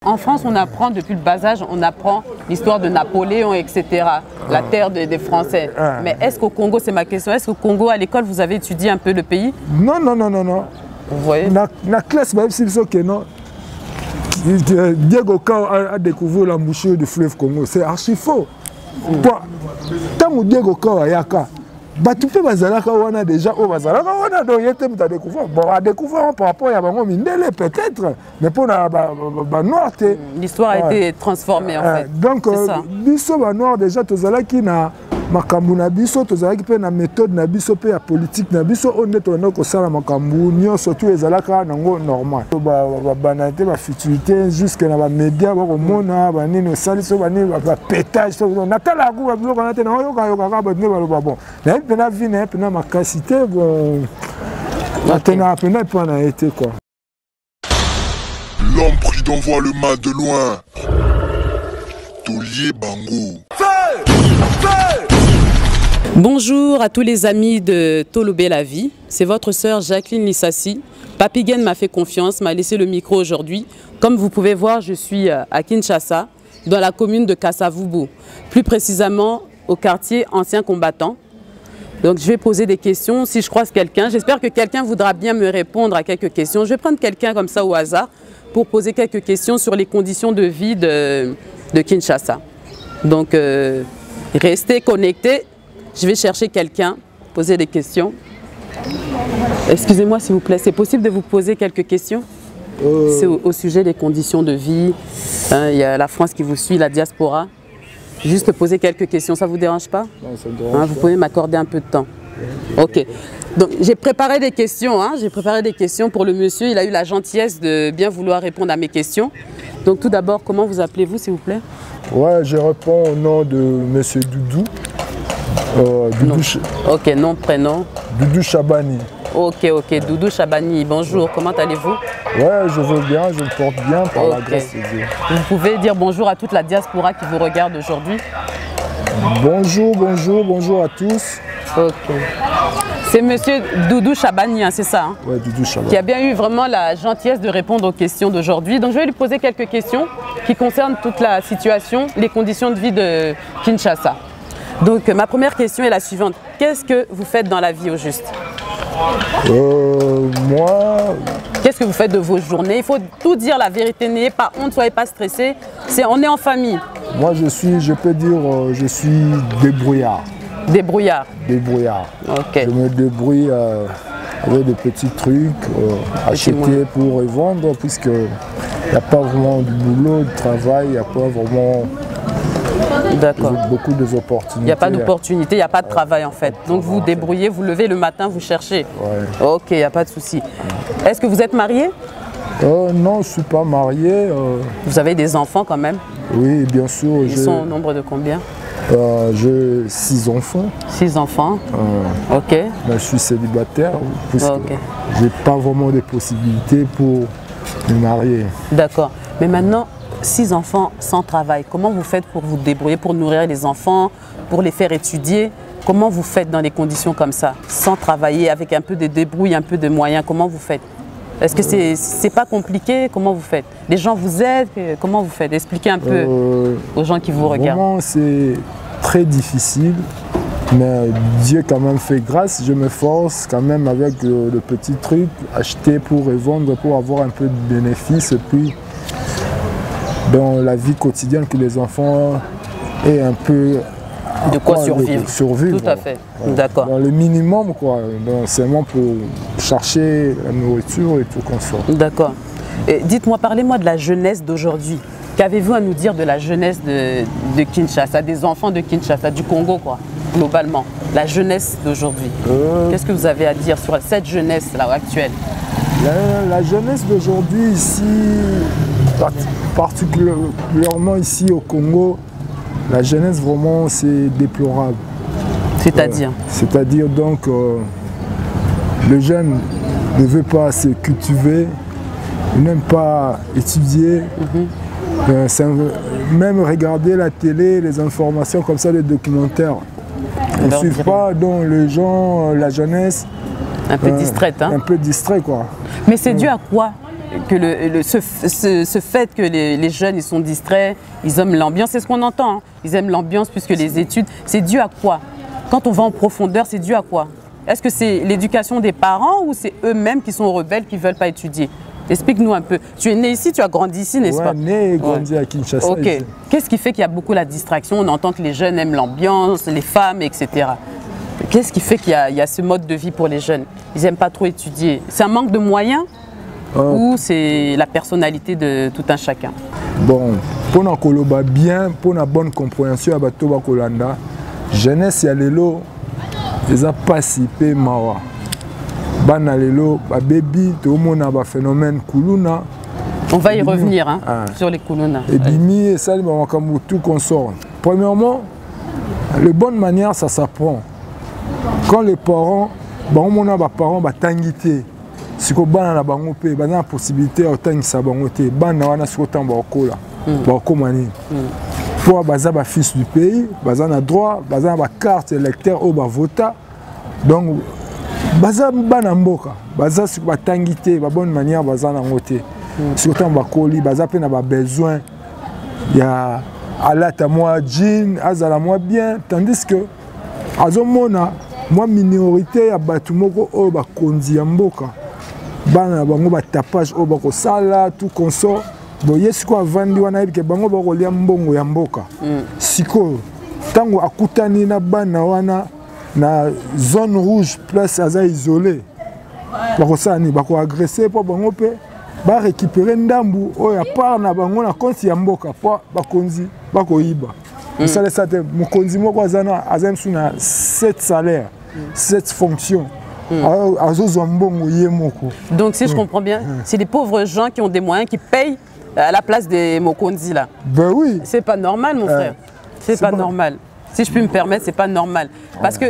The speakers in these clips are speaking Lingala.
en France, on apprend depuis le bas âge, on apprend l'histoire de Napoléon, etc. La terre des Français. Mais est-ce qu'au Congo, c'est ma question, est-ce qu'au Congo, à l'école, vous avez étudié un peu le pays? Non, non, non, non, non. Vous voyez? La classe, même si c'est non. Diego a découvert l'embouchure du fleuve Congo. C'est archi faux. Tant que Diego Kao a yaka, tu peux bazalaka wana déjà au bazalaka wana donc il était à découvrir. Bon, à découvrir par rapport à Bango Mindele peut-être, mais pour la noir. L'histoire a été transformée en fait. Donc, biso ba noir déjà tozalaki na makambu na biso tozalaki pe na méthode na biso pe ya politique na biso on est tono ko sala makambu nyo surtout ezalaka nango normal ba banalité ba futilité jusque na ba média ba ko mona ba nini saliso ba nini ba pétage na tala ku ba biloko na te na yo ka ba ne ba bon na pe na vie na pe na makasité bon maintenant pe na pas na été quoi. L'homme prudent voit le mal de loin. Tolier Bango. Bonjour à tous les amis de Tolobé la vie, c'est votre sœur Jacqueline Lissassi. Papi Gen m'a fait confiance, m'a laissé le micro aujourd'hui. Comme vous pouvez voir, je suis à Kinshasa, dans la commune de Kasavubu, plus précisément au quartier Anciens Combattants. Donc je vais poser des questions si je croise quelqu'un. J'espère que quelqu'un voudra bien me répondre à quelques questions. Je vais prendre quelqu'un comme ça au hasard pour poser quelques questions sur les conditions de vie de Kinshasa. Donc restez connectés. Je vais chercher quelqu'un, poser des questions. Excusez-moi s'il vous plaît, c'est possible de vous poser quelques questions? C'est au sujet des conditions de vie. Il y a la France qui vous suit, la diaspora. Juste poser quelques questions, ça ne vous dérange pas? Non, ça me dérange pas. Vous pouvez m'accorder un peu de temps. Ok. Donc j'ai préparé des questions. J'ai préparé des questions pour le monsieur. Il a eu la gentillesse de bien vouloir répondre à mes questions. Donc tout d'abord, comment vous appelez-vous s'il vous plaît? Ouais, je réponds au nom de monsieur Doudou. Ok, nom, prénom. Doudou Chabani. Ok, Doudou Chabani, bonjour, comment allez-vous? Ouais, je veux bien, je me porte bien par la grâce de Dieu. Vous pouvez dire bonjour à toute la diaspora qui vous regarde aujourd'hui? Bonjour, bonjour, bonjour à tous. Ok. C'est monsieur Doudou Chabani, c'est ça? Ouais, Doudou Chabani. Qui a bien eu vraiment la gentillesse de répondre aux questions d'aujourd'hui. Donc je vais lui poser quelques questions qui concernent toute la situation, les conditions de vie de Kinshasa. Donc ma première question est la suivante. Qu'est-ce que vous faites dans la vie au juste? Moi... Qu'est-ce que vous faites de vos journées? Il faut tout dire la vérité, n'ayez pas honte, soyez pas stressé. On est en famille. Moi je peux dire, je suis débrouillard. Débrouillard? Débrouillard. Ok. Je me débrouille avec des petits trucs, acheter pour revendre, puisqu'il n'y a pas vraiment de boulot, de travail, il n'y a pas vraiment... beaucoup d'opportunités. Il n'y a pas d'opportunité, il n'y a pas de travail en fait. Donc vous débrouillez, vous levez le matin, vous cherchez. Ouais. Ok, il n'y a pas de souci. Est-ce que vous êtes marié? Non, je ne suis pas marié. Vous avez des enfants quand même? Oui, bien sûr. Ils sont au nombre de combien? J'ai 6 enfants. 6 enfants? Ok. Mais je suis célibataire, puisque je n'ai pas vraiment de possibilités pour me marier. D'accord. Mais maintenant, 6 enfants sans travail, comment vous faites pour vous débrouiller, pour nourrir les enfants, pour les faire étudier? Comment vous faites dans des conditions comme ça, sans travailler, avec un peu de débrouille, un peu de moyens? Comment vous faites? Est-ce que c'est pas compliqué? Comment vous faites? Les gens vous aident? Comment vous faites? Expliquez un peu aux gens qui vous regardent. Vraiment, c'est très difficile, mais Dieu quand même fait grâce. Je me force quand même avec le petit truc, acheter pour revendre, pour avoir un peu de bénéfices. Et puis, dans la vie quotidienne, que les enfants aient un peu de quoi survivre. Tout à fait. D'accord. Dans le minimum, quoi. Seulement pour chercher la nourriture et tout comme ça. D'accord. Dites-moi, parlez-moi de la jeunesse d'aujourd'hui. Qu'avez-vous à nous dire de la jeunesse de Kinshasa, des enfants de Kinshasa, du Congo, quoi, globalement? La jeunesse d'aujourd'hui. Qu'est-ce que vous avez à dire sur cette jeunesse-là actuelle? La jeunesse d'aujourd'hui, ici, particulièrement ici au Congo, la jeunesse vraiment c'est déplorable. C'est-à-dire C'est-à-dire donc le jeune ne veut pas se cultiver, il n'aime pas étudier, même regarder la télé, les informations comme ça, les documentaires. Ils ne suivent pas donc les gens, la jeunesse. Un peu distraite, hein? Un peu distrait, quoi. Mais c'est dû à quoi? ce fait que les jeunes ils sont distraits, ils aiment l'ambiance, c'est ce qu'on entend, hein. Ils aiment l'ambiance plus que les études. C'est dû à quoi? Quand on va en profondeur, c'est dû à quoi? Est-ce que c'est l'éducation des parents ou c'est eux-mêmes qui sont rebelles, qui ne veulent pas étudier? Explique-nous un peu. Tu es né ici, tu as grandi ici, n'est-ce pas? Né et grandi à Kinshasa. Ok. Qu'est-ce qui fait qu'il y a beaucoup la distraction? On entend que les jeunes aiment l'ambiance, les femmes, etc. Qu'est-ce qui fait qu'il y a ce mode de vie pour les jeunes? Ils n'aiment pas trop étudier. C'est un manque de moyens ou c'est la personnalité de tout un chacun? Bon, pour nous koloba bien, pour une bonne compréhension à Batoba Kolanda, jeunesse ya lelo, ils ont participé mawa. Bana lelo, baby, tout le monde a un phénomène kuluna. On va y revenir hein, sur les kuluna. Et bimi, et ça, tout consort. Premièrement, les bonnes manières, ça s'apprend. Quand les parents, on a des parents qui tangité, si on a la possibilité de tangisa bangote, bana wana si on bakola, bakomani. Pour baza ba fils du pays, baza na droit, baza ba carte électeur au ba vota. Donc baza bana mboka, baza si ba tangité, ba bonne manière baza na ngote. Si on bakoli, baza pe na ba besoin ya alata moi jean, azala moi bien, tandis que azomona moi minorité ya batu moko o ba konzi ya mboka. Bana bango ba tapage o ba ko sala tout consort. Bon yesko avandi wana yebike bango ba kolia mbongo ya mboka. Siko tango akutani na bana wana na zone rouge place aza isolé. Ba ko sani ba ko agresser po bango pe ba récupérer ndambu o ya part na bango na konti ya mboka po ba konzi ba ko iba. Ça les sate mokonzi moko azana azem suna 7 salaires, 7 fonctions. Donc si je comprends bien, c'est des pauvres gens qui ont des moyens qui payent à la place des mokonzi là. Ben oui. C'est pas normal mon frère. C'est pas normal. Si je puis me permettre, c'est pas normal. Parce que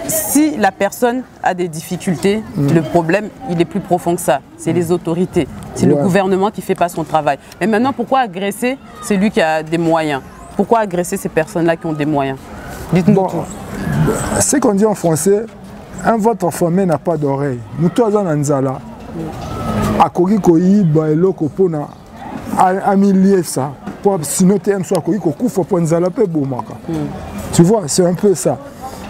si la personne a des difficultés, le problème, il est plus profond que ça. C'est les autorités. C'est le gouvernement qui fait pas son travail. Mais maintenant, pourquoi agresser celui qui a des moyens? Pourquoi agresser ces personnes-là qui ont des moyens? Dites-nous tout. Ce qu'on dit en français, un vote formé n'a pas d'oreille. Nous tous en Anzala, à Koriko Iba et Loko Pona, à millier ça. Sinon, tu aimes soit Koriko Koufo Ponzala pe Bomaka. Tu vois, c'est un peu ça.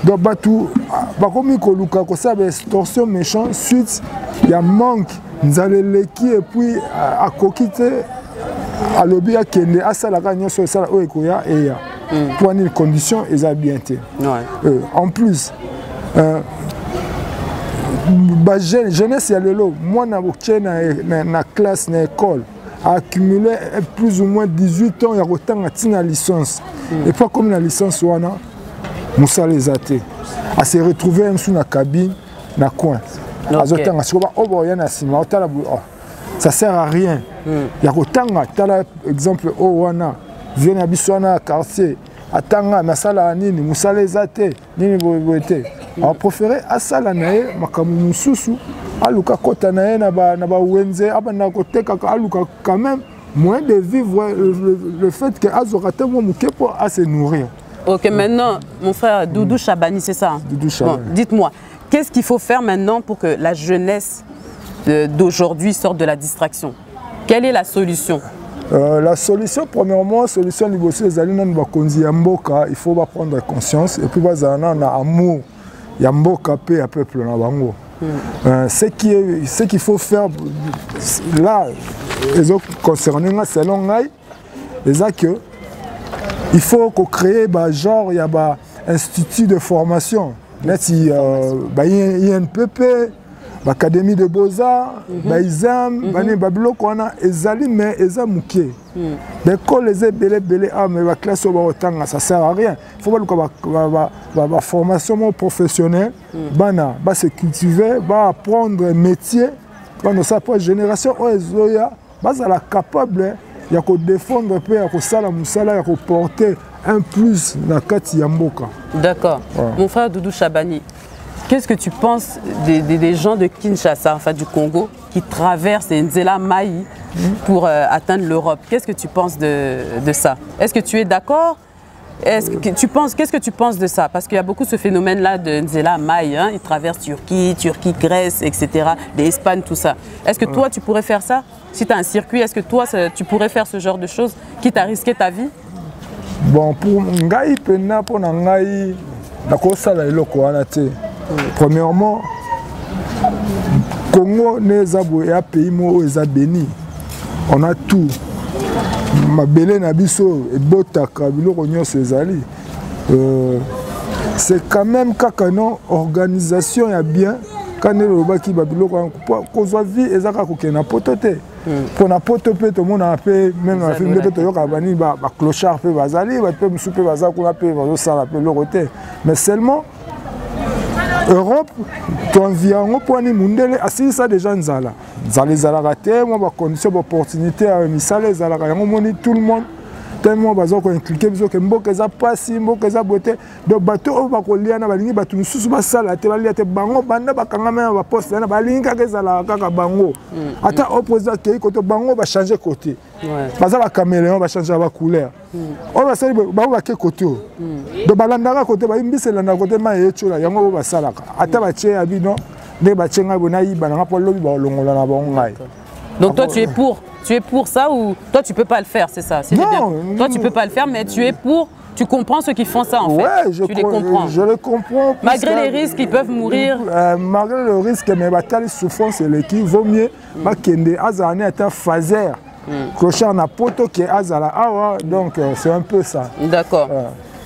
Donc, Batou, Bakomi Koluka, ça, extorsion méchant, suite, il y a manque, Nzaleleki et puis à Kokite, à l'objet à Kende, à Salagagnon, sur ça, au Ekoya, et pour une condition, ils ont bien été. En plus, jeunesse ya lelo mwana boke na classe na école a accumulé plus ou moins 18 ans ya kotanga tina licence et pas comme la licence wana musala ezate a se retrouver même sous na cabine na coin azotanga sikoba obo ya na sima otala ça sert à rien ya kotanga tala exemple o wana vient na biso na quartier atanga masala nini musala ezate nini boete. On préféré à ça la nae makamu mususu aluka kota nae na ba wenze abana kote kaka aluka quand même moins de vivre le fait que azorate mo muke pour à se nourrir. OK, maintenant mon frère Doudou Chabani, c'est ça. Doudou Chabani. Bon, dites-moi, qu'est-ce qu'il faut faire maintenant pour que la jeunesse d'aujourd'hui sorte de la distraction? Quelle est la solution? La solution, premièrement, solution négociée les alliés bakonzi ya mboka, il faut prendre conscience et puis bazana na amour. Il y a mboka pe à peuple na bango. Ce qu'il faut faire là, les autres concernés selon moi, c'est que il faut créer genre il y a un institut de formation, INPP, l'Académie de Beaux-Arts, l'ISAM, Babiloko wana ezali mais eza muké. L'école les belé mais la classe au tanga ça sert à rien. Il faut la formation professionnelle, bana va se cultiver, va apprendre un métier, quand ça pour génération ozoya, va la capable ya ko défendre pe ya ko sala musala ya ko porter un plus na kati ya mboka. D'accord. Mon frère Doudou Chabani, qu'est-ce que tu penses des gens de Kinshasa, enfin du Congo, qui traversent Nzela Maï pour atteindre l'Europe? Qu'est-ce que tu penses de ça? Est-ce que tu es d'accord Qu'est-ce que tu penses de ça? Parce qu'il y a beaucoup ce phénomène-là de Nzela Maï, hein, il traverse Turquie, Grèce, etc., l'Espagne, tout ça. Est-ce que toi, tu pourrais faire ça? Si tu as un circuit, est-ce que toi, tu pourrais faire ce genre de choses, quitte à risquer ta vie? Bon, pour Ngai, pour Ngai, premièrement, Congo n'est un pays béni. On a tout. C'est quand même une organisation bien. Quand on a une vie, et pour na poto pe tout le monde a fait même na film de toyoka bani ba clochard pe bazali ba pe musupe baza ko pe bazo sala pe loroté mais seulement Europe ton environnement pour ni mundele assis ça déjà nzala nzala raté moi ba condition d'opportunité à misala nzala yango moni tout le monde tellement bazo ko impliquer biso ke mboka za pasi mboka za beauté donc bato ba ko liana balingi bato mususu ba sala te ba liate bango banda bakanga mena ba poste na balingi kaka ezala kaka bango ata opposé ke côté bango ba changer côté baza ba caméléon ba changer ba couleur on va sali ba ke côté donc balandaka côté ba imbisela na côté ma yechola yango ba salaka ata ba che abino ne ba chenga bona yiba na po lobi ba longola na bango ngai. Donc toi, tu es pour ça ou toi, tu ne peux pas le faire, c'est ça? Non. Toi, tu ne peux pas le faire, mais tu es pour, tu comprends ceux qui font ça en fait. Ouais, tu les comprends. Je les comprends. Malgré les risques, ils peuvent mourir. Malgré le risque, mais la souffrance, c'est l'équipe. Vaut mieux que Azane est un phaser. Clochard n'a poto qui est Azala. Donc c'est un peu ça. D'accord.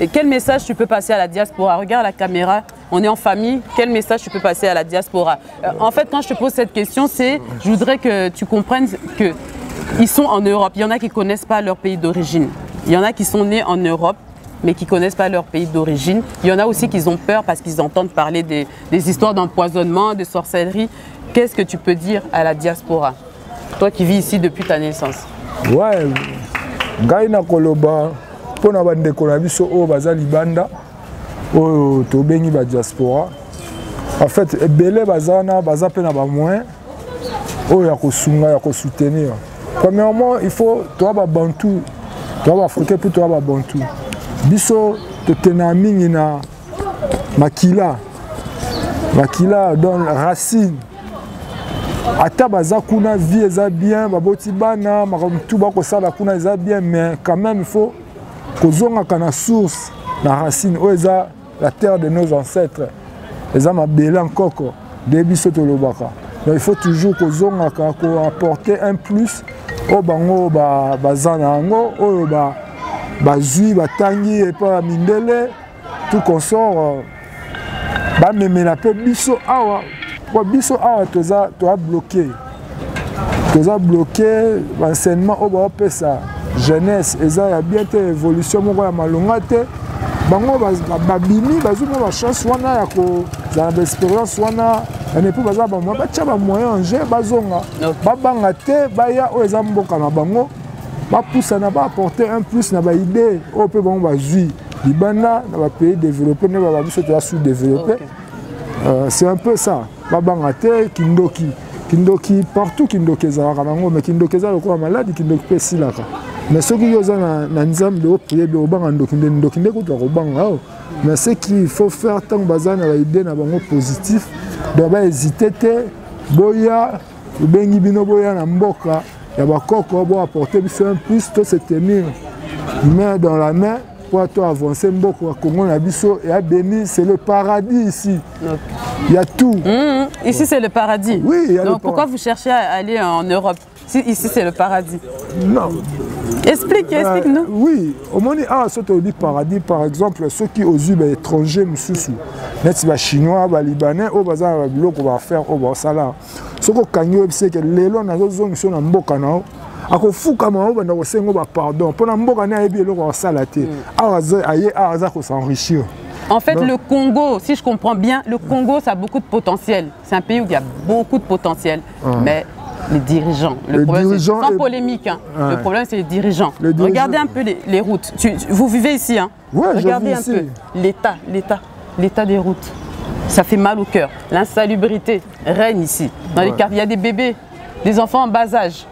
Et quel message tu peux passer à la diaspora? Regarde la caméra, on est en famille. Quel message tu peux passer à la diaspora? En fait, quand je te pose cette question, je voudrais que tu comprennes qu'ils sont en Europe. Il y en a qui ne connaissent pas leur pays d'origine. Il y en a qui sont nés en Europe, mais qui ne connaissent pas leur pays d'origine. Il y en a aussi qui ont peur parce qu'ils entendent parler des histoires d'empoisonnement, de sorcellerie. Qu'est-ce que tu peux dire à la diaspora? Toi qui vis ici depuis ta naissance. Ouais, Gaïna Koloba. Pour na bande ko biso o baza libanda o to bengi ba diaspora en fait ebele bazana baza pe na ba moyen o ya ko sunga ya ko soutenir. Premièrement il faut toi ba bantu toi ba africain pour toi ba bantu biso to tenami na makila dans racine ata baza kuna vie eza bien baboti bana makamtu ba ko sala kuna eza bien mais quand même il faut kozonga kana source na racine oza la terre de nos ancêtres eza mabela nkoko de biso tolobaka donc il faut toujours kozonga ka ko apporter un plus au bango bazana ngo oyo bazui batangi et pas mindele tout consort ba memela pe biso awa kwa biso awa toza bloqué l'enseignement au ba pesa jeunesse eza ya bien te évolution moko ya malonga te bango babimi bazuma ba chance wana ya ko za expérience wana ne peut baza ba moyen batia ba moyen en jeu bazonga babanga te baya o eza mboka na bango ba poussa na ba apporter un plus na ba idée o pe bango bazui libanda na ba pays développé ne ba biso to sous-développé c'est un peu ça babanga te kindoki partout kindoki ezalaka nango mais kindoki eza lokola maladi kindoki pe silaka mais ce qui est na nzambe o prier be obanga ndoki nde kutu akobanga mais ce qu'il faut faire tant bazana ba idée na bango positif donc ba hésiter te boya bengi bino boya na mboka ya bakoko bo apporter biso un plus to se tenir main dans la main pour toi avancer mboka Congo na biso et à béni c'est le paradis ici. Il y a tout. Ici c'est le paradis. Oui, il y a donc pourquoi vous cherchez à aller en Europe? Ici c'est le paradis. Non. Explique-nous. Oui, au moins, ce que dit paradis, par exemple, ceux qui osent les étrangers, les Chinois, les Libanais, les Libanais, les va faire au salaire. Ce que que les gens sont en Mboka, ako fuka ma ba na sengo ba pardon pour na mboka na yebi eloko sala te aza ko s'enrichir. En fait, le Congo, si je comprends bien, le Congo, ça a beaucoup de potentiel. C'est un pays où il y a beaucoup de potentiel. Mais les dirigeants, le problème, c'est sans polémique, hein. Le problème, c'est les dirigeants. Regardez un peu les routes. Vous vivez ici, hein. Ouais, regardez un peu l'état des routes. Ça fait mal au cœur. L'insalubrité règne ici. Dans les quartiers, il y a des bébés, des enfants en bas âge.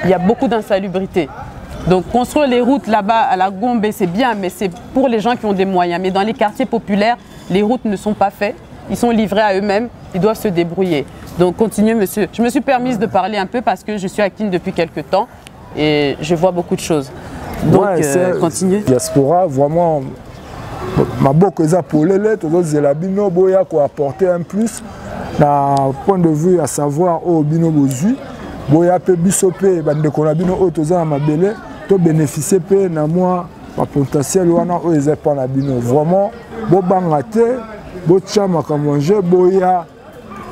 Il y a beaucoup d'insalubrité. Donc construire les routes là-bas à la Gombe, c'est bien, mais c'est pour les gens qui ont des moyens. Mais dans les quartiers populaires, les routes ne sont pas faites. Ils sont livrés à eux-mêmes, ils doivent se débrouiller. Donc continuez, monsieur. Je me suis permise de parler un peu parce que je suis à Kin depuis quelques temps et je vois beaucoup de choses. Donc continuez. Diaspora, vraiment, ma beaucoup est appelée, tous les élabino, boya quoi apporter un plus. D'un point de vue à savoir au bino bozu, boya pe bisopé, bande konabino au toza ma belle, to bénéficier pe na moi, ma potentiel wana o ezé pas na bino. Vraiment, bo bangate. Bo chama ka manger boya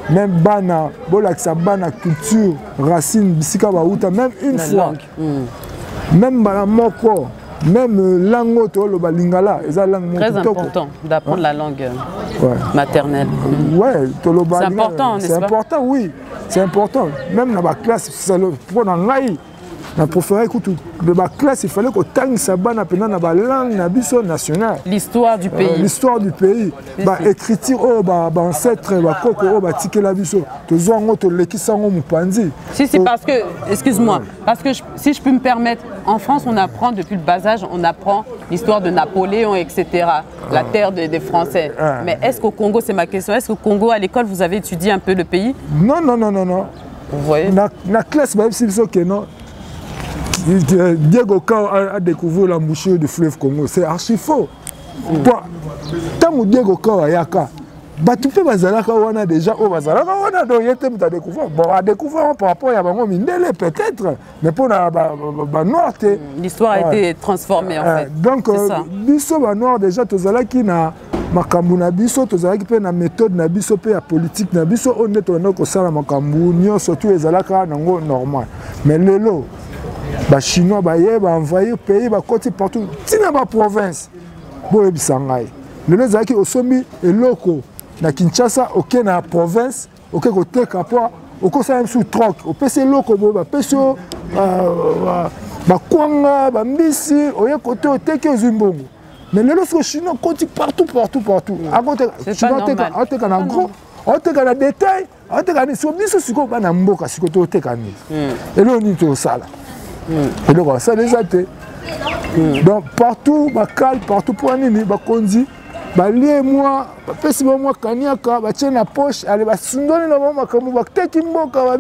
même bana bo la bana culture racine bisika ba uta même une fois même bana moko même langue to lo balingala eza langue très important d'apprendre la langue maternelle. Ouais, to lo c'est important, n'est-ce pas? C'est important, oui, c'est important. Même dans la classe, c'est le pour dans l'aïe. Na préféré écoute de ma classe, il fallait que tant ça bana pendant la langue nationale. L'histoire du pays. L'histoire du pays. Bah écriture oh bah ancêtre bah koko oh bah ticket la biso. To zongo to lekisango mupandi. Si parce que excuse-moi, parce que si je peux me permettre, en France on apprend depuis le bas âge, on apprend l'histoire de Napoléon etc. La terre des Français. Mais est-ce qu'au Congo, c'est ma question, est-ce qu'au Congo à l'école vous avez étudié un peu le pays? Non. Vous voyez? Na classe bah si que non. Diego Kao a découvert l'embouchure du fleuve Congo. C'est archi faux. Tant que Diego Kao a yaka, tu peux bazalaka wana déjà au bazalaka wana donc il était à découvrir. Bon à découvrir par rapport à bango mindele peut-être, mais pour la noir l'histoire a été transformée en fait. Donc biso ba noir déjà tozalaki na makambu na biso tozalaki pe na méthode na biso pe ya politique na biso on est tono ko sala makambu nyonso tout ezalaka nango normal. Mais lelo les Chinois ont envoyé pays côté partout dans la province. Les gens au sommet et locaux na Kinshasa, OK dans la province, OK côté Kapwa, OK ça même sous troc, au PC locaux ba peso kwanga ba mbisi, oye côté oteke Zimbongo. Mais les autres Chinois côté partout. À côté Chinois oteka na gros, oteka na détail, oteka ni so biso siko ba na mboka siko to oteka ni. Et là on dit to sala. Et donc ça les a été. Donc partout, partout pour nini, bakonzi, lié moi, pesi moi kaniaka, tient la poche, allez sundoni na mama comme teki mboka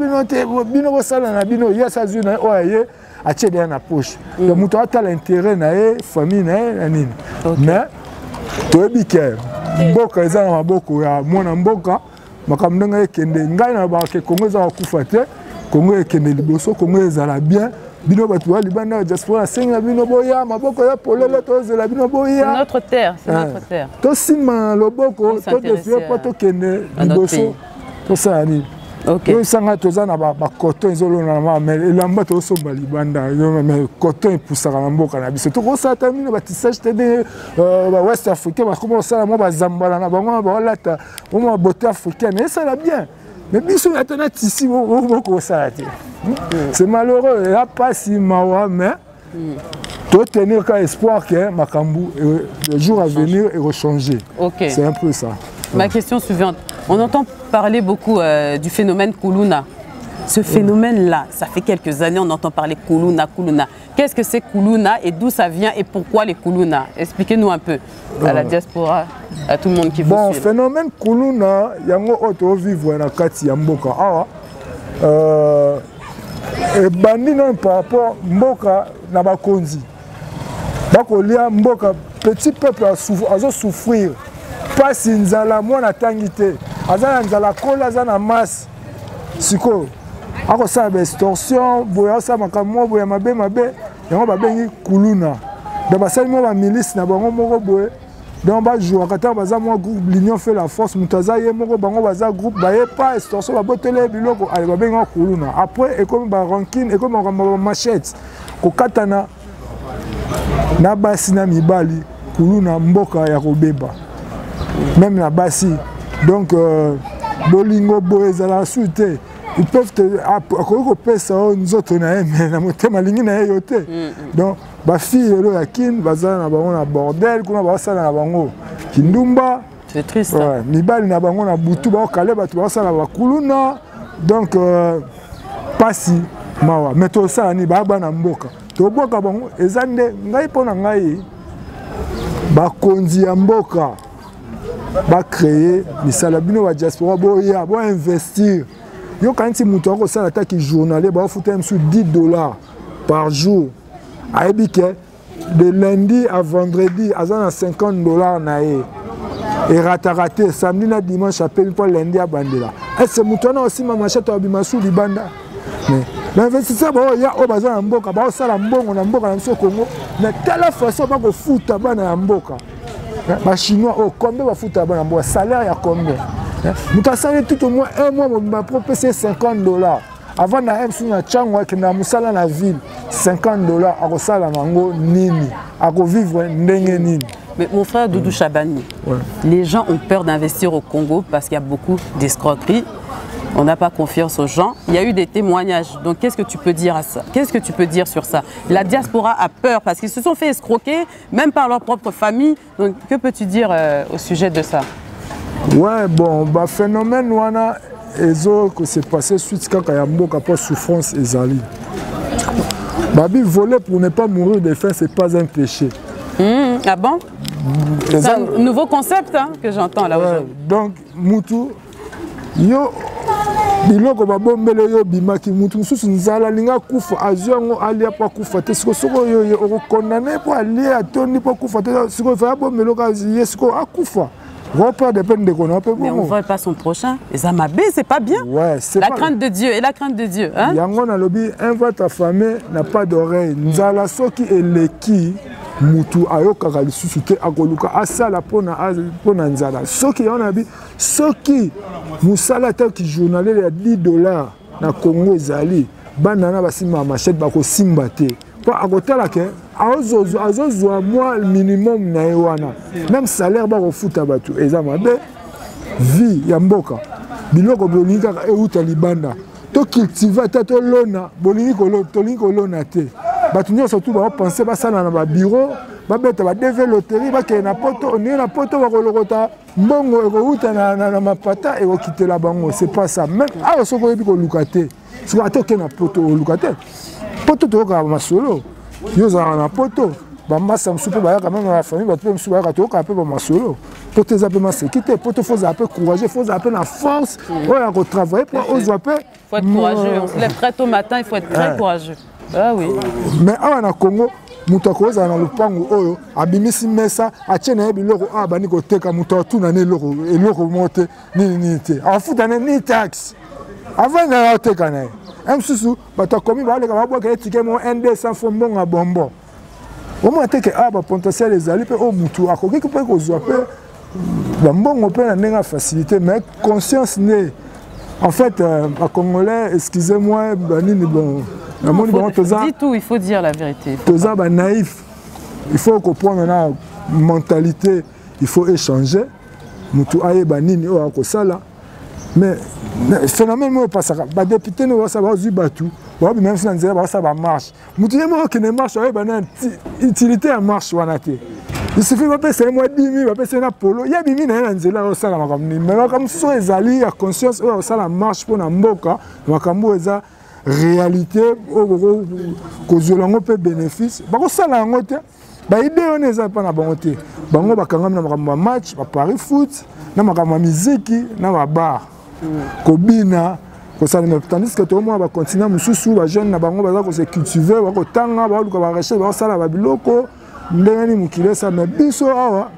bino sala na bino ya sa zuna oye, atie dans la poche. Le muto ata l'intérêt na famille na nini. Mais to ebike mboka eza na maboko ya mwana mboka, makambo nga ekende ngai na ba ke Congo za kufa te, Congo ekende liboso, Congo ezala bien. Bino batua libanda diaspora senga bino boya maboko ya polele tozela bino boya c'est notre terre, c'est notre terre. To sima loboko to defie pas to kende liboso to sani. OK. To sanga toza na ba coton ezolo na ma mais elamba to somba libanda mais coton epusaka na mboka na biso to ko sata mino ba tissage de ba west africain ba comment ça moi ba zambala na bango ba lata moi beauté africaine et ça la bien. Mais biso attend ici beaucoup ça. C'est malheureux, il n'y a pas si mawa, mais tu tenir qu'à espoir que Makambu, le jour à venir, est rechangé. Okay. C'est un peu ça. Ma question suivante. On entend parler beaucoup du phénomène Kuluna. Ce phénomène-là, ça fait quelques années, on entend parler Kuluna. Qu'est-ce que c'est Kuluna et d'où ça vient et pourquoi les Kuluna? Expliquez-nous un peu à la diaspora, à tout le monde qui vous suit. Bon, phénomène Kuluna, il y a un autre vivre dans Kati Yamboka. Et bandi non par rapport mboka na bakonzi. Bakolia mboka petit peuple a souffrir. Pas si nzala mwana tangité. Azana nzala kola azana masse. Siko. Ako sa extorsion, boya sa makambo boya mabe yango babengi Kuluna. Da basali mo ba milice na bango moko boye. Donc ba jouer quand baza mo groupe l'union fait la force mutaza ye moko bango baza groupe ba ye pas extorsion ba botele biloko ale ba benga Kuluna. Après et comme ba ranking et comme ba machette ko katana na basi na mibali Kuluna mboka ya kobeba. Même la basi. Donc bolingo boezala soute. Ils peuvent te apporter ça nous autres na mais motema lingi na yote. Donc ba fille lo ya kin bazana na bango na bordel kuna ba sala na bango kindumba. C'est triste. Ouais, mibali na bango na butu ba kale ba tu ba sala ba Kuluna. Donc pasi mawa mais to sala ni ba na mboka. toboka bango eza nde ngai mpona ngai bakonzi ya mboka bacréer misala bino ba diaspora boya boinvestir yoka nti moto akosala ataki journalier baofuta mosu $10 par jour ayebi ke de lundi à vendredi aza na $50 na ye erataka te samedi na dimanche apeli mpo lundi abandela ese moto wana osima machete abima su libanda l'investisseur baoya oyo baza na mboka baosala mbongo na mboka na biso Congo na telle façon bakofuta bana ya mboka bachinois oyo combien bafuta bana mboka salaire ya combien moto asali tout au moins un mois mobimba po pese $50 avant na msu na ntango akende na mosala na ville $50 akosala nango nini akovivre ndenge nini. Mais mon frère Doudou Chabani, les gens ont peur d'investir au Congo parce qu'il y a beaucoup d'escroqueries. On n'a pas confiance aux gens. Il y a eu des témoignages. Donc, qu'est-ce que tu peux dire à ça? Qu'est-ce que tu peux dire sur ça? La diaspora a peur parce qu'ils se sont fait escroquer, même par leur propre famille. Donc, que peux-tu dire au sujet de ça? Ouais, bon, bah, phénomène, wana, que c'est passé suite à Yamboka pour souffrance et zali. Babi, voler pour ne pas mourir de faim, c'est pas un péché. Ah bon? C'est un nouveau concept hein, que j'entends là aujourd'hui. Donc, Moutou, yo. Biloko babombele yo bimaki mutu mususu nzala linga kufa azwango alia pa kufa te siko soko yo okondane po alia atoni po kufa te siko fa bombelo ka yesiko akufa repère de peine de kona pe bon. Mais on voit pas son prochain. Zamabé c'est pas bien. Ouais, c'est la crainte de Dieu et la crainte de Dieu hein. Yango na lobi un vote affamé n'a pas d'oreille. Nzala soki eleki mutu ayokaka lisusu te akoluka asala pona nzala soki yana bi soki musala ta ki journalier ya $10 na Congo ezali banana basima machette bako simba te po akotala ke azozwa moi minimum na ewana même salaire bako futa batu eza mabe vie ya mboka biloko bolingi kaka euta libanda to cultiver ta to lona bolingi kolona te batu nyonso surtout ba penser basala na ba bureau babeta ba deve loterie ba ke na poto on na poto ba kolokota mbongo ekouta na mapata et okitela bango c'est pas ça même ah soko ebi ko lukate siko atoke na poto lukate poto to ka masolo yoza na poto ba massa msupe ba ya quand même la famille ba pe msupe ba to ka pe ba masolo poto za pe masekite poto faut za pe courageux faut za pe na force on va travailler pour aux peu faut être courageux on se lève très tôt matin il faut être très courageux. Ah oui. Mais awa na Congo mutu akoza na lupango oyo abimisi mesa achena yebi loko abani koteka mutu atuna ne loko mote ni te afuta ni tax avant na oteka na msusu batakomi baleka babwaka etike mo ND sans fond mbonga bombo omo ateke aba potentiel ezali pe o mutu akoki pe kozwa pe ba mbongo pe na nenga facilité mais conscience ne en fait à Congolais excusez-moi banini bon dis tout, il faut dire la vérité. Toza ba naïf. Il faut comprendre la mentalité, il faut échanger. Mutu aye banini o akosala. Mais phénomène mo pas ça. Ba député no ça va zubatu. Ba même si nzela ba ça va marche. Mutu yemo qui ne marche aye bana utilité à marche wana te. Il suffit de passer moi 10 000, passer na polo. Il y a bimi na nzela o sala makamni. Mais comme so ezali a conscience o sala marche pour na mboka, makambo eza réalité kozolongo pe bénéfice bakosala yango te baide wana eza mpa na bango te bango bakangami na makambo ya match bapari foot na makambo ya miziki na babar kobina kosalema tandis ke tomona bacontinent mosusu bajeune na bango baza kose cultive bakotanga baoluka barecherche bakosala babiloko ndenge nini mokili esa me biso awa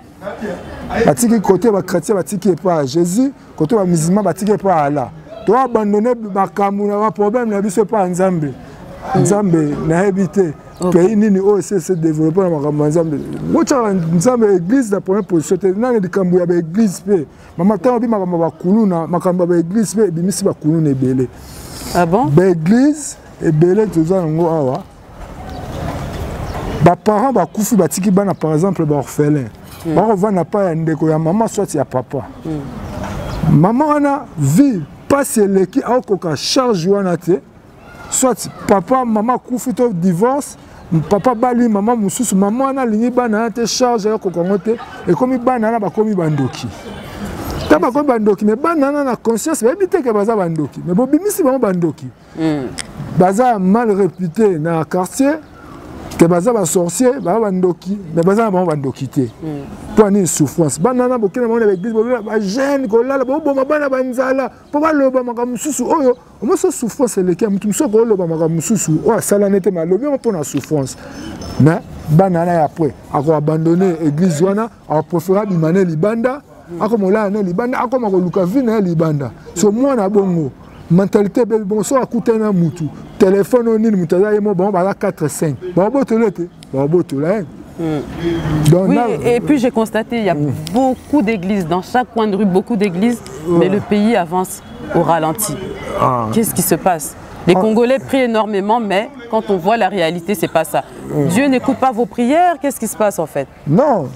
batiki kote bachrétien batiki epa ya jésus kote bamusulman batiki epa ya ala to abandonner makambo na problème na biso pa nzambe nzambe na habité pays nini o se développer na makambo nzambe mocha nzambe église da première position te na likambo ya ba église pe mama tango bi makambo ba kuluna makambo ba église pe bimisi ba kuluna ebele. Ah bon? Ba église ebele toza ngo awa ba parents ba kufi batiki bana par exemple ba orphelin ba revana pa ya ndeko ya mama soit ya papa maman wana vie pas les qui a aucun charge soit papa maman koufi to divorce papa bali maman mususu maman na lingi bana te charge ya kokongote et comme bana na ba komi bandoki ta ba komi bandoki mais bana na conscience ba bité que baza bandoki mais bo bimisi ba bandoki baza mal réputé na quartier que baza ba sorcier ba bandoki mais baza ba bandoki te pour une souffrance banana bokena mona l'église ba jeune ko lala bo mabana banzala po ba loba makamu susu oyo mo so souffrance le kia mutu so ko loba makamu susu o sala nete malobi on pour la souffrance mais banana après ako abandonner église wana a préférer bimane libanda ako mola na libanda ako makoluka vina libanda so mwana bongo mentalité belle bon so akutana mutu téléphone on nini mutu aza yemo bon ba 4 5 bon botolete bon botola donc oui, et puis j'ai constaté il y a beaucoup d'églises dans chaque coin de rue, beaucoup d'églises, mais le pays avance au ralenti. Qu'est-ce qui se passe? Les Congolais prient énormément, mais quand on voit la réalité, c'est pas ça. Dieu n'écoute pas vos prières. Qu'est-ce qui se passe en fait? Non.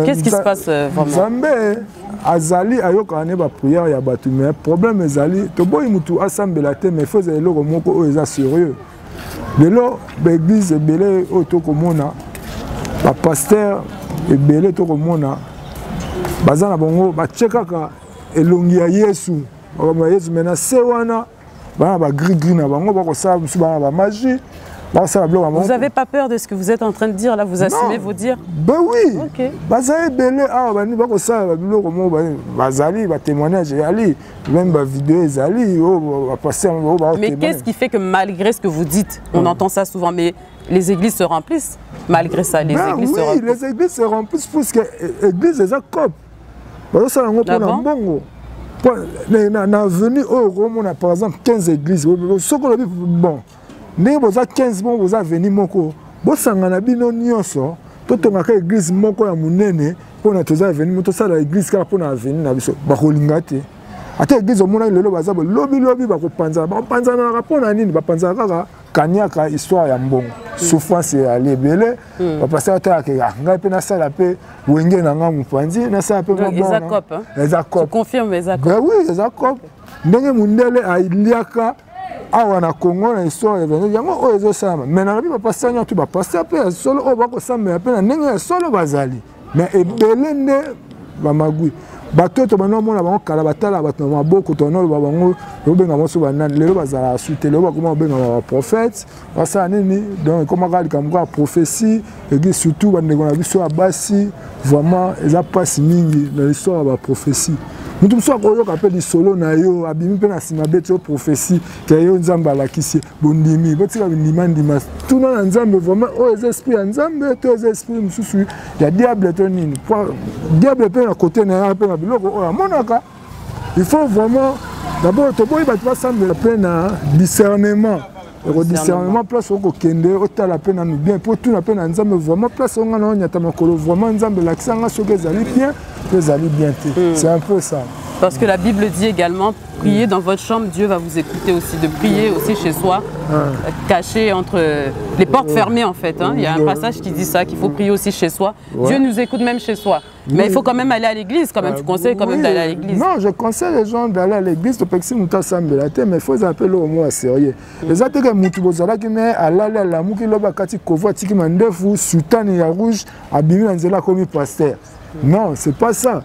Qu'est-ce qui se passe vraiment? Zambé azali ayokane ba prière ya batu mais problème ezali to boy mutu asambela te mais faut eloko moko o eza sérieux. Lelo ba église belé otokomona ba pasteur ebele tokomona bazana bongo ba tchekaka elongi ya Yesu ba Yesu mena se wana ba gris na bango ba ko sa musu ba magie. Vous n'avez pas peur de ce que vous êtes en train de dire là? Vous assumez vos dires? Ben oui. Ok. Mais qu'est-ce qui fait que malgré ce que vous dites, on entend ça souvent, mais les églises se remplissent malgré ça? Les églises se remplissent. Les églises se remplissent parce que les églises sont copes. Par exemple 15 églises. Bon. Ndenge boza 15 bon boza veni moko bosangana bino nyonso totongaka église moko ya munene pona toza veni moto sala église kala pona veni na biso bakolinga te ata église omona lelo baza lobi bakopanza na pona nini bapanza kaka kanyaka histoire ya mbongo souffrance ya lebele bapasa ata ke ngai pe na sala pe wenge na nga mupanzi na sala pe bon tu confirmes les accords? Ben oui les accords ndenge mundele ailiaka awa na Congo na histoire evene yango o ezo sama mais na bi bapasa nyo tu bapasa pe solo o bako sama pe na ndenge solo bazali mais ebele nde bamagui batoto banomona bango kala batala bato na maboko tono bango obenga moso banani lelo bazala suite lelo bakoma obenga ba prophète basa nini donc comment kali kamwa prophétie et surtout bandeko na biso abasi vraiment eza passe mingi dans l'histoire ba prophétie. Nous sommes soit qu'on appelle les solo na yo abimi pe na sima bete yo prophétie que yo nzamba la kisi bondimi boti ka ndimandi mas tout na nzambe vraiment o les esprits nzambe to les esprits mususu ya diable to nini diable pe na côté na pe na biloko o monaka il faut vraiment d'abord to boy ba tu semble pe na discernement. Le discernement place au kende au tala peine nous bien pour tout la peine nzambe vraiment place on a nyata makolo vraiment nzambe l'accent sur que allez bien c'est un peu ça parce que la Bible dit également priez dans votre chambre, Dieu va vous écouter aussi, de prier aussi chez soi caché entre les portes fermées en fait hein. Il y a un passage qui dit ça, qu'il faut prier aussi chez soi. Dieu nous écoute même chez soi. Mais il faut quand même aller à l'église, quand même. Tu conseilles quand même d'aller à l'église? Non, je conseille les gens d'aller à l'église, mais il faut appeler au moins sérieux. Les autres que Moutou Bozala qui met à la mouki loba kati kovo tiki mandefu sultan ya rouge abimi nanzela comme pasteur. Non, c'est pas ça.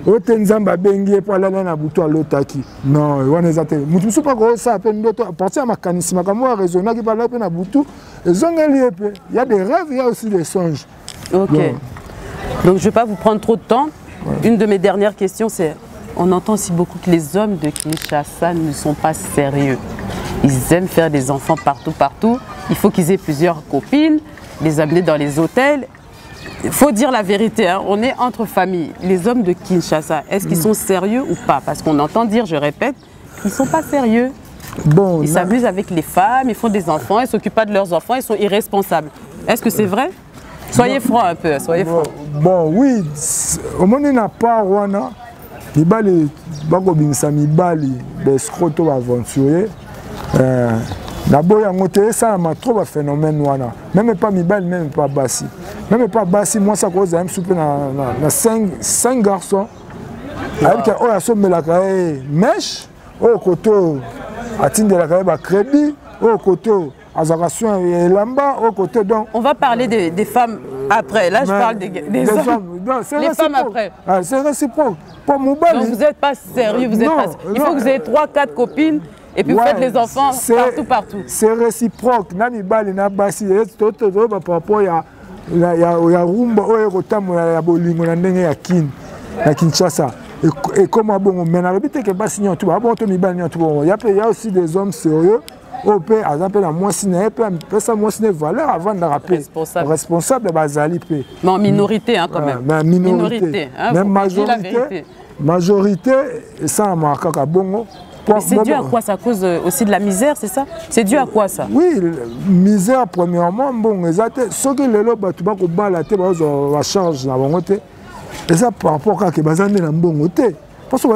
Ote nzamba bengi pour aller na butu alotaki. Non, wana ezate. Moutou so pas ko ça appelle ndoto partir à makanisi makamwa raisonner qui parler na butu. Ezongeli epe. Il y a des rêves, il y a aussi des songes. OK. Donc je ne vais pas vous prendre trop de temps. Une de mes dernières questions, c'est, on entend aussi beaucoup que les hommes de Kinshasa ne sont pas sérieux. Ils aiment faire des enfants partout. Il faut qu'ils aient plusieurs copines, les amener dans les hôtels. Il faut dire la vérité, hein. On est entre familles. Les hommes de Kinshasa, est-ce qu'ils sont sérieux ou pas? Parce qu'on entend dire, je répète, qu'ils ne sont pas sérieux. Bon, ils s'amusent avec les femmes, ils font des enfants, ils ne s'occupent pas de leurs enfants, ils sont irresponsables. Est-ce que c'est vrai? Soyez franc un peu, soyez franc. Bon, oui, au moment où n'a pas Rwanda, il y a des mibali, des scrotos aventuriers. D'abord, il y a ça m'a trop phénomène wana. Même pas mibali, même pas bassi. Même pas bassi, moi ça cause un souper na 5 garçons. Avec oh la somme la caille mèche, oh koto atteindre la caille crédit, oh koto azakation et lamba au côté donc. On va parler des femmes après. Là, je parle des hommes. Les femmes après. C'est réciproque. Donc vous n'êtes pas sérieux. Vous êtes pas... Il faut que vous ayez 3-4 copines et puis vous faites les enfants partout. C'est réciproque. Nami bali na basi par rapport ya rumba oyo kotambola ya bolingo na ndenge ya Kinshasa. Et comme bon maintenant le but que basi nyonto ba bon to mibali nyonto bon. Il y a aussi des hommes sérieux. Au père, à exemple, la moitié ça moitié valeur avant de rappeler responsable bazali pe. Mais en minorité hein quand même. Mais minorité. Hein, même majorité ça marque à bongo. C'est dû à quoi? Ça cause aussi de la misère, c'est ça? C'est dû à quoi ça? Oui, misère premièrement, bon, exactement. Ce que les lobes tu vas ko bala te ba charge na bongo te. Et ça par rapport à que bazande na bongo te. Parce que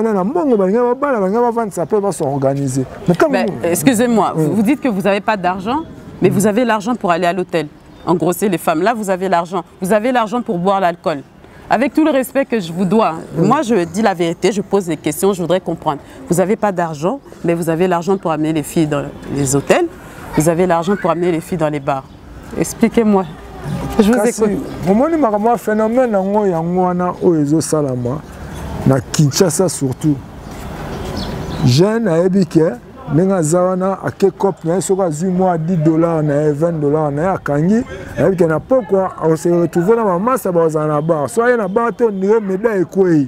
ça peut s'organiser. Excusez-moi, vous dites que vous n'avez pas d'argent, mais vous avez l'argent pour aller à l'hôtel. En gros, c'est les femmes. Là, vous avez l'argent. Vous avez l'argent pour boire l'alcool. Avec tout le respect que je vous dois, moi, je dis la vérité, je pose des questions, je voudrais comprendre. Vous n'avez pas d'argent, mais vous avez l'argent pour amener les filles dans les hôtels. Vous avez l'argent pour amener les filles dans les bars. Expliquez-moi. Je vous écoute. Moi, phénomène na Kinshasa surtout jeune aebike nenga zawana ake cop na soka zimwa $10 na $20 na akangi aebike na pourquoi on se retrouve na massa bazana bar soit na bar to ndire médaille kwei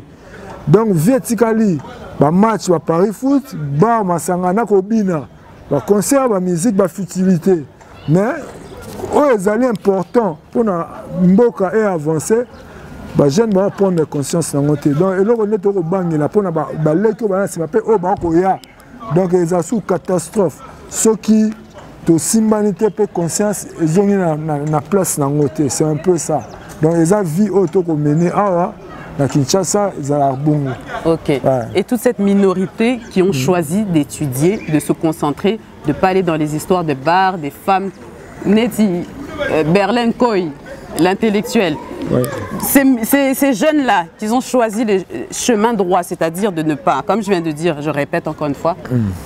donc vertically ba match ba Paris foot bar masangana ko bina ba concert ba musique ba futilité mais ezali important pour na mboka et avancer. Les jeunes vont prendre conscience dans notre donc et là on est au banc là pour na balé que balance pas au banc ya donc ils ont sous catastrophe ceux qui to simbanité peut conscience ils ont na place dans notre c'est un peu ça donc ils ont vie auto ko mener ah na Kinshasa ils ont la bongo. OK. Ouais. Et toute cette minorité qui ont choisi d'étudier, de se concentrer, de pas aller dans les histoires de bars, des femmes Neti Berlin Koy, l'intellectuel. Ouais. Ces jeunes-là, qui ont choisi le chemin droit, c'est-à-dire de ne pas, comme je viens de dire, je répète encore une fois,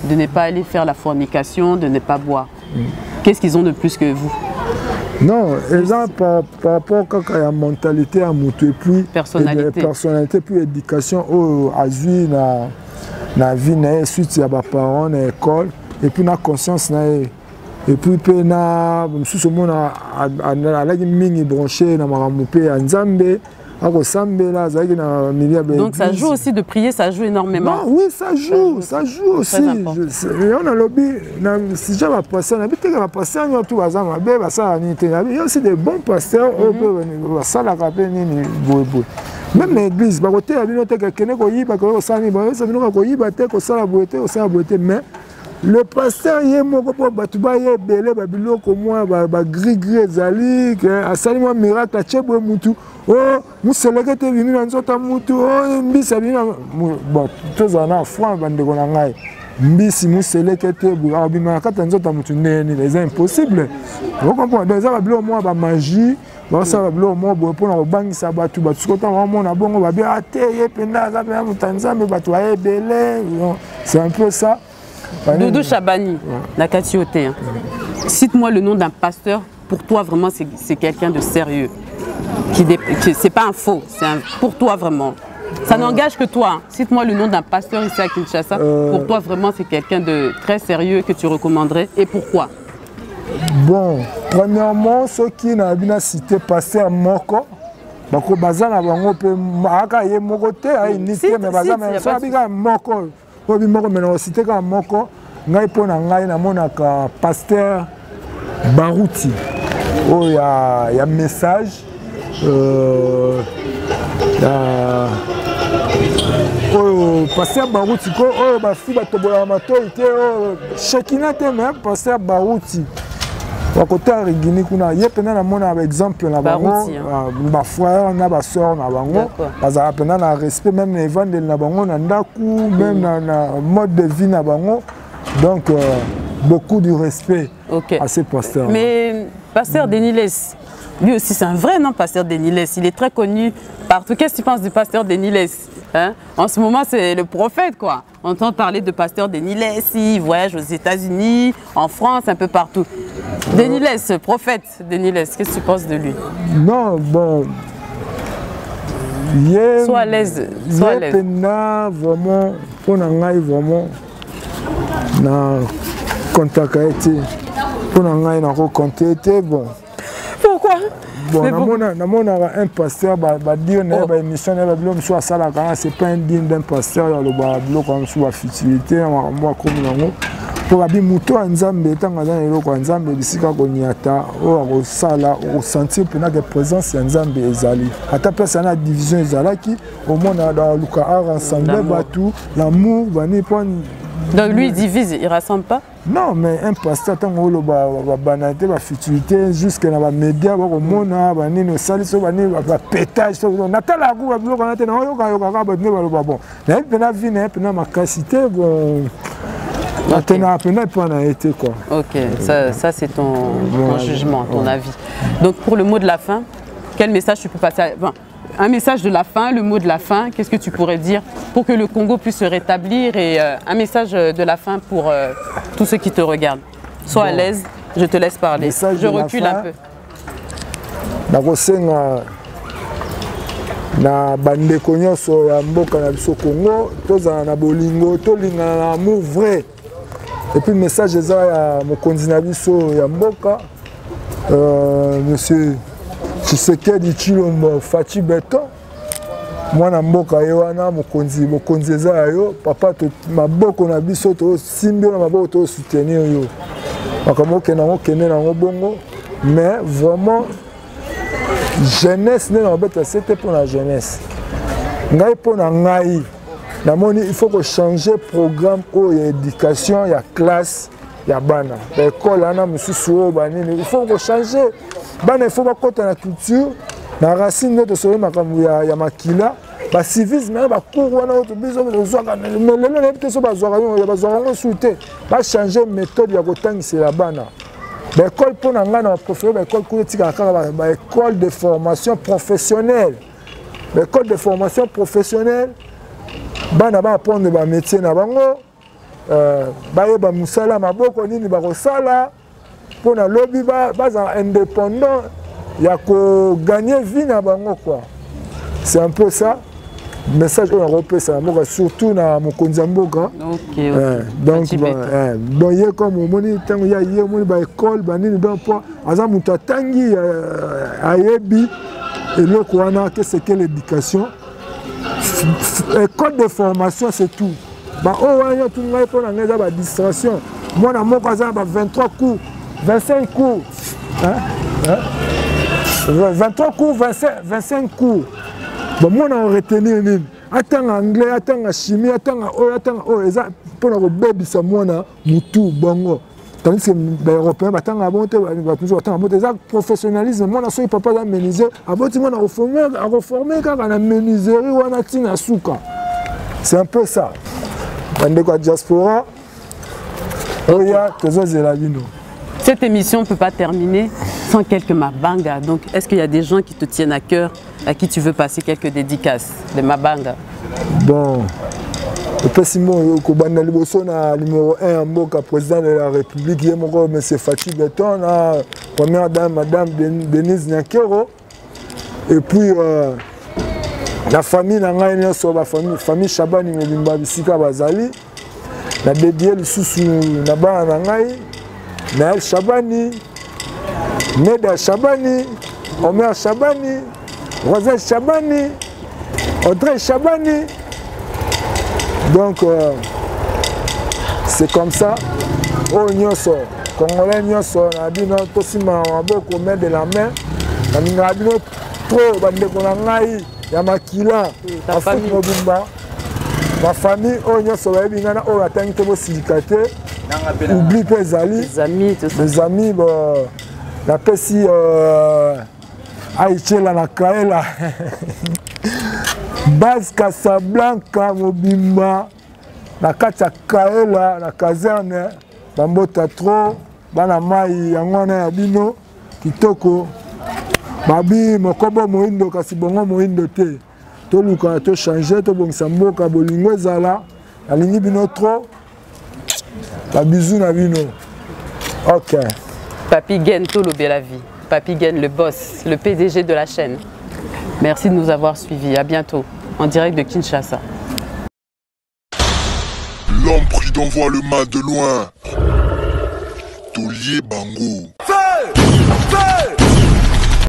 de ne pas aller faire la fornication, de ne pas boire. Qu'est-ce qu'ils ont de plus que vous? Non, ils ont par rapport à la mentalité à Moutou et puis personnalité, puis éducation à vie, la vie, suite à mes parents, à l'école, et puis la conscience. Et puis, donc ça joue aussi de prier, ça joue énormément. Non, oui, ça joue aussi. On a lobby, si j'ai ma pasteur, il y a aussi des bons pasteurs, même l'église, mais le pasteur il est moko po batuba ye belé babiloko moi ba gris ezali asali moi miracle a chebwe mutu oh museleke te bimi na nzota mutu oh mbisa bina bon tozana franc bandeko na ngai mbisi museleke te bima kata nzota mutu neni c'est impossible vous comprenez ça babiloko moi ba magie ba ça babiloko moi pour na bangisa batu batukota vraiment na bongo ba bien ate ye penda za pe mutanzambe batu aye belé c'est un peu ça. Doudou Chabani, la Katioté. Hein. Cite-moi le nom d'un pasteur. Pour toi, vraiment, c'est quelqu'un de sérieux. C'est pas un faux. Pour toi, vraiment. Ça n'engage que toi. Hein. Cite-moi le nom d'un pasteur ici à Kinshasa. Pour toi, vraiment, c'est quelqu'un de très sérieux que tu recommanderais. Et pourquoi? Bon, premièrement, ceux qui n'ont pas cité pasteur Moko. Bako bazana bango pe aka ye moko te a inité mais bazana so abika moko. Obi moko mena cité ka moko ngai pona ngai na monaka pasteur Barouti. Oh ya message pasteur Barouti ko ba fi ba tobola matorité chacun te même pasteur Barouti. Côté Rigini kuna yepena na mona exemple na bango ba frère na ba sœur na bango bazala pena na respect même na evangile na bango na ndaku même na mode de vie na bango donc beaucoup de respect à ces pasteurs. Mais pasteur Denilès, lui aussi c'est un vrai nom, pasteur Denilès, il est très connu partout. Qu'est-ce que tu penses du pasteur Denilès? Hein? En ce moment, c'est le prophète, quoi. On entend parler de pasteur Denilès, il voyage aux États-Unis, en France, un peu partout. Denilès, prophète Denilès, qu'est-ce que tu penses de lui? Non, bon. Sois à l'aise. Sois à l'aise. Vraiment, pour Nangaï, vraiment. na contact été pour ngai na compter été bon. Pourquoi? Bon, namona un pasteur ba dire na ba émission na ba bilo mso asala kana c'est pas un digne d'un pasteur ya lo ba bilo comme sous la futilité moi comme nango pour abi muto nzambe tanga za elo kwa nzambe bisika ko nyata o sala o sentir pena que présence ya nzambe ezali ata place na division ezalaki au monde dans luka ensemble batu l'amour bani point. Donc lui il divise, il rassemble pas? Non, mais un pasteur tant que le banalité, la futilité, jusqu'à la média, au monde, bani no sali, bani pétage, natala go, blo kana te na yo ka ba ne ba bon. Na pena vie na pena makasité bon. Maintenant pena pas na été quoi. OK, ça c'est ton jugement, ton avis. Donc pour le mot de la fin, quel message tu peux passer un message de la fin, le mot de la fin, qu'est-ce que tu pourrais dire pour que le Congo puisse se rétablir et un message de la fin pour tous ceux qui te regardent. Sois à l'aise, je te laisse parler. Je recule un peu. Na bandeko nyonso ya mboka na biso Congo, tozala na bolingo, tolinga na amour vrai. Et puis le message eza ya mokonzi na biso ya mboka, monsieur Tshisekedi Tshilombo Fachi Beton, mwana mboka ye wana mokonzi eza yo papa to maboko na biso to simbio na maboko to soutenir yo makambo kende nango bongo mais vraiment jeunesse ne beta c'était pour la jeunesse ngai pour na ngai namoni il faut que changer programme o ya éducation ya classe ya bana l'école ana mususu o banini il faut que changer bana il faut pas côté la culture na racine notre solo makambo ya makila ba civisme ba cours wana auto bisoozwaka mais lelo na biso bazwaka yo bazwaka souté ba changer méthode ya kotangisa la bana ba école pour na ngana professeur ba école ko tika kaka ba école de formation professionnelle ba école de formation professionnelle bana ba apprendre ba métier na bango bayeba musala maboko nini bakosala mpona lobi baza indépendant ya kogagner vie na bango quoi. C'est un peu ça message oyo nakopesa na mboka surtout na mokonzi ya mboka. Donc ye comme omoni ntango ya ye omoni baekole banini donc po aza moto atangi ayebi eloko wana que c'est que l'éducation école de formation c'est tout. Bah oh ouais tout le monde pour la ba distraction. Moi na moko aza ba 23 cours, 25 cours. Hein? 23 cours, 25 cours. Bon moi on retenir nini? Attends anglais, attends chimie, attends eza pour na bebisa mwana mutu bongo. Tandis que les Européens attendent à monter, ça professionnalisme. Moi, je suis papa d'un menuisier. Avant, tu m'as reformé car on a menuiserie ou on a tina souka. C'est un peu ça. On diaspora. Cette émission ne peut pas terminer sans quelques mabanga. Donc, est-ce qu'il y a des gens qui te tiennent à cœur, à qui tu veux passer quelques dédicaces, des mabanga? Bon. Simon Kobanda Liboso na numéro 1 en Mboka, président de la République, il y a M. Fachi Beton, la première dame, Madame Denise Nyakero, et puis la famille, la famille Chabani Mobimba Bisika Bazali, la dédié le sous Naba Nangai, Naël Chabani, Neda Chabani, Omer Chabani, Rosel Chabani, Audrey Chabani. Donc, c'est comme ça. Oh, Nyoso, Congolais Nyoso, on a dit non, possiblement, on a beaucoup de la main. On a dit non, trop, on a dit, il y a Makila, ta famille. Ma famille, oh, Nyoso, on a atteint que vos syndicats. Oublie pas les amis, tout ça. Les amis, la Pessi, Aïché, la Kaela. Base Casablanca Mobimba na kati ya Kaela na caserne bambota tro bana mai yangwana ya bino kitoko babi mokobo moindo kasi bongo moindo te to luka to changer to bongisa mboka bolingo ezala alingi bino tro ba bisou na bino. OK. Papi Gen Tolobe la vie. Papi Gen le boss, le PDG de la chaîne. Merci de nous avoir suivis. À bientôt, en direct de Kinshasa. L'homme qui t'envoie le mal de loin. Tolier Bango. Feu! Feu!